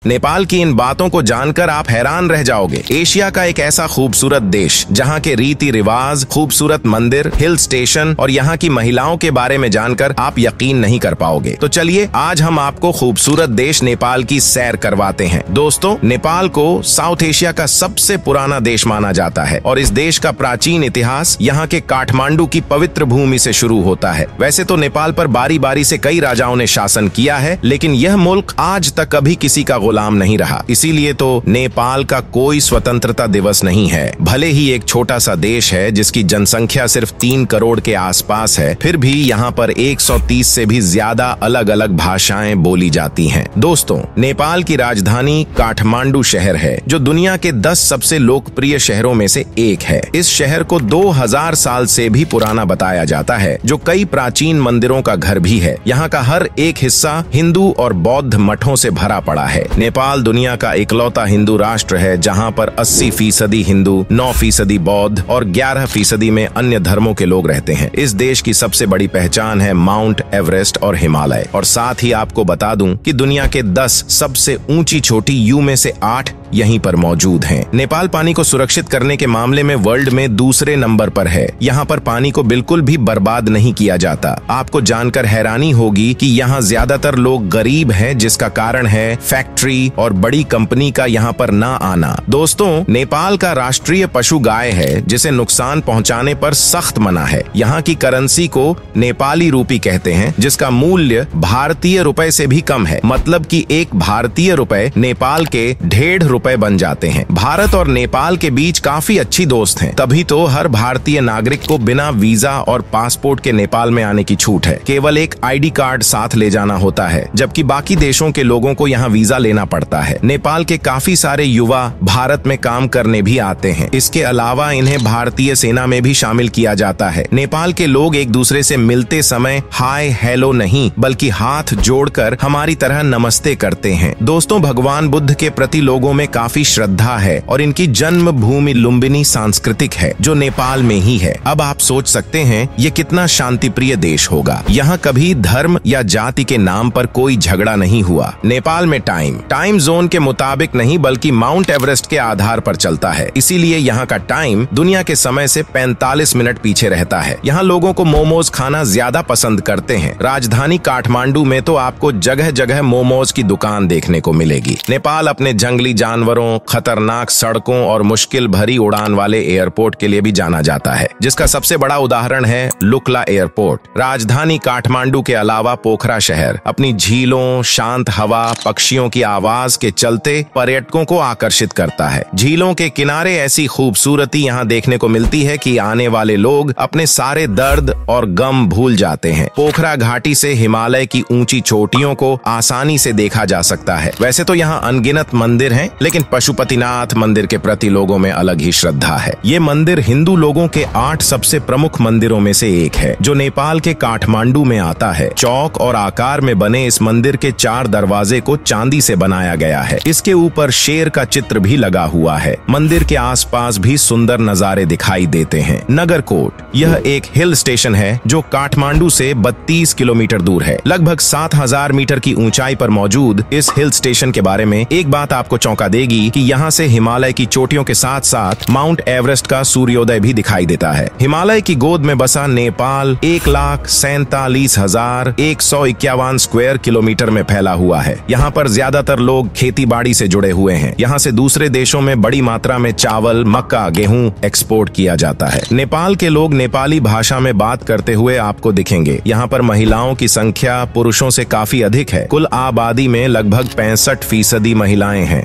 नेपाल की इन बातों को जानकर आप हैरान रह जाओगे। एशिया का एक ऐसा खूबसूरत देश जहाँ के रीति रिवाज, खूबसूरत मंदिर, हिल स्टेशन और यहाँ की महिलाओं के बारे में जानकर आप यकीन नहीं कर पाओगे। तो चलिए आज हम आपको खूबसूरत देश नेपाल की सैर करवाते हैं। दोस्तों, नेपाल को साउथ एशिया का सबसे पुराना देश माना जाता है और इस देश का प्राचीन इतिहास यहाँ के काठमांडू की पवित्र भूमि से शुरू होता है। वैसे तो नेपाल पर बारी बारी से कई राजाओं ने शासन किया है, लेकिन यह मुल्क आज तक कभी किसी का गुलाम नहीं रहा। इसीलिए तो नेपाल का कोई स्वतंत्रता दिवस नहीं है। भले ही एक छोटा सा देश है जिसकी जनसंख्या सिर्फ 3 करोड़ के आसपास है, फिर भी यहाँ पर 130 से भी ज्यादा अलग अलग भाषाएं बोली जाती हैं। दोस्तों, नेपाल की राजधानी काठमांडू शहर है जो दुनिया के 10 सबसे लोकप्रिय शहरों में से एक है। इस शहर को 2000 साल से भी पुराना बताया जाता है, जो कई प्राचीन मंदिरों का घर भी है। यहाँ का हर एक हिस्सा हिंदू और बौद्ध मठों से भरा पड़ा है। नेपाल दुनिया का इकलौता हिंदू राष्ट्र है जहाँ पर 80% हिंदू, 9% बौद्ध और 11% में अन्य धर्मों के लोग रहते हैं। इस देश की सबसे बड़ी पहचान है माउंट एवरेस्ट और हिमालय। और साथ ही आपको बता दूं कि दुनिया के 10 सबसे ऊंची चोटी यू में से 8 यहीं पर मौजूद हैं। नेपाल पानी को सुरक्षित करने के मामले में वर्ल्ड में दूसरे नंबर पर है। यहाँ पर पानी को बिल्कुल भी बर्बाद नहीं किया जाता। आपको जानकर हैरानी होगी कि यहाँ ज्यादातर लोग गरीब हैं, जिसका कारण है फैक्ट्री और बड़ी कंपनी का यहाँ पर ना आना। दोस्तों, नेपाल का राष्ट्रीय पशु गाय है, जिसे नुकसान पहुँचाने पर सख्त मना है। यहाँ की करेंसी को नेपाली रूपी कहते हैं, जिसका मूल्य भारतीय रुपए से भी कम है। मतलब कि एक भारतीय रुपए नेपाल के 1.5 रुपए बन जाते हैं। भारत और नेपाल के बीच काफी अच्छी दोस्त हैं, तभी तो हर भारतीय नागरिक को बिना वीजा और पासपोर्ट के नेपाल में आने की छूट है। केवल एक आईडी कार्ड साथ ले जाना होता है, जबकि बाकी देशों के लोगों को यहाँ वीजा लेना पड़ता है। नेपाल के काफी सारे युवा भारत में काम करने भी आते हैं। इसके अलावा इन्हें भारतीय सेना में भी शामिल किया जाता है। नेपाल के लोग एक दूसरे से मिलते समय हाय हेलो नहीं, बल्कि हाथ जोड़कर हमारी तरह नमस्ते करते हैं। दोस्तों, भगवान बुद्ध के प्रति लोगों में काफी श्रद्धा है और इनकी जन्म भूमि लुम्बिनी सांस्कृतिक है, जो नेपाल में ही है। अब आप सोच सकते हैं ये कितना शांतिप्रिय देश होगा। यहाँ कभी धर्म या जाति के नाम पर कोई झगड़ा नहीं हुआ। नेपाल में टाइम जोन के मुताबिक नहीं, बल्कि माउंट एवरेस्ट के आधार पर चलता है। इसीलिए यहाँ का टाइम दुनिया के समय से 45 मिनट पीछे रहता है। यहाँ लोगों को मोमोज खाना ज्यादा पसंद करते हैं। राजधानी काठमांडू में तो आपको जगह जगह मोमोज की दुकान देखने को मिलेगी। नेपाल अपने जंगली जानवरों, खतरनाक सड़कों और मुश्किल भरी उड़ान वाले एयरपोर्ट के लिए भी जाना जाता है, जिसका सबसे बड़ा उदाहरण है लुक्ला एयरपोर्ट। राजधानी काठमांडू के अलावा पोखरा शहर अपनी झीलों, शांत हवा, पक्षियों की आवाज के चलते पर्यटकों को आकर्षित करता है। झीलों के किनारे ऐसी खूबसूरती यहाँ देखने को मिलती है कि आने वाले लोग अपने सारे दर्द और गम भूल जाते हैं। पोखरा घाटी से हिमालय की ऊंची चोटियों को आसानी से देखा जा सकता है। वैसे तो यहाँ अनगिनत मंदिर हैं, लेकिन पशुपतिनाथ मंदिर के प्रति लोगों में अलग ही श्रद्धा है। ये मंदिर हिंदू लोगों के 8 सबसे प्रमुख मंदिरों में से एक है, जो नेपाल के काठमांडू में आता है। चौक और आकार में बने इस मंदिर के 4 दरवाजे को चांदी से बनाया गया है। इसके ऊपर शेर का चित्र भी लगा हुआ है। मंदिर के आसपास भी सुंदर नजारे दिखाई देते हैं। नगरकोट यह एक हिल स्टेशन है जो काठमांडू से 32 किलोमीटर दूर है। लगभग 7000 मीटर की ऊंचाई पर मौजूद इस हिल स्टेशन के बारे में एक बात आपको चौंका देगी कि यहाँ से हिमालय की चोटियों के साथ साथ माउंट एवरेस्ट का सूर्योदय भी दिखाई देता है। हिमालय की गोद में बसा नेपाल 1,47,151 स्क्वायर किलोमीटर में फैला हुआ है। यहाँ पर ज्यादातर लोग खेती बाड़ी से जुड़े हुए हैं। यहाँ से दूसरे देशों में बड़ी मात्रा में चावल, मक्का, गेहूं एक्सपोर्ट किया जाता है। नेपाल के लोग नेपाली भाषा में बात करते हुए आपको दिखेंगे। यहाँ पर महिलाओं की संख्या पुरुषों से काफी अधिक है। कुल आबादी में लगभग 65% महिलाएं हैं।